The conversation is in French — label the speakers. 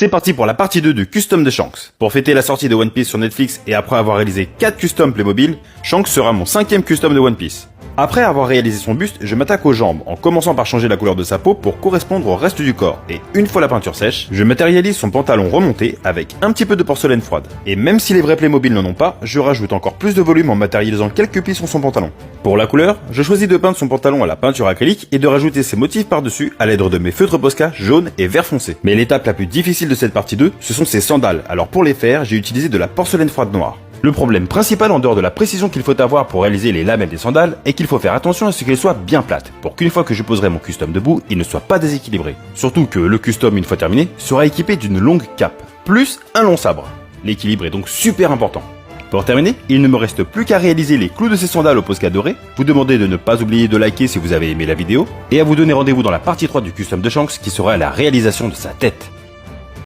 Speaker 1: C'est parti pour la partie 2 du custom de Shanks. Pour fêter la sortie de One Piece sur Netflix et après avoir réalisé 4 customs Playmobil, Shanks sera mon 5ème custom de One Piece. Après avoir réalisé son buste, je m'attaque aux jambes en commençant par changer la couleur de sa peau pour correspondre au reste du corps. Et une fois la peinture sèche, je matérialise son pantalon remonté avec un petit peu de porcelaine froide. Et même si les vrais Playmobil n'en ont pas, je rajoute encore plus de volume en matérialisant quelques plis sur son pantalon. Pour la couleur, je choisis de peindre son pantalon à la peinture acrylique et de rajouter ses motifs par-dessus à l'aide de mes feutres Posca jaune et vert foncé. Mais l'étape la plus difficile de cette partie 2, ce sont ses sandales. Alors pour les faire, j'ai utilisé de la porcelaine froide noire. Le problème principal en dehors de la précision qu'il faut avoir pour réaliser les lamelles des sandales est qu'il faut faire attention à ce qu'elles soient bien plates, pour qu'une fois que je poserai mon custom debout, il ne soit pas déséquilibré. Surtout que le custom, une fois terminé, sera équipé d'une longue cape, plus un long sabre. L'équilibre est donc super important. Pour terminer, il ne me reste plus qu'à réaliser les clous de ces sandales au Posca doré, vous demander de ne pas oublier de liker si vous avez aimé la vidéo, et à vous donner rendez-vous dans la partie 3 du custom de Shanks qui sera la réalisation de sa tête.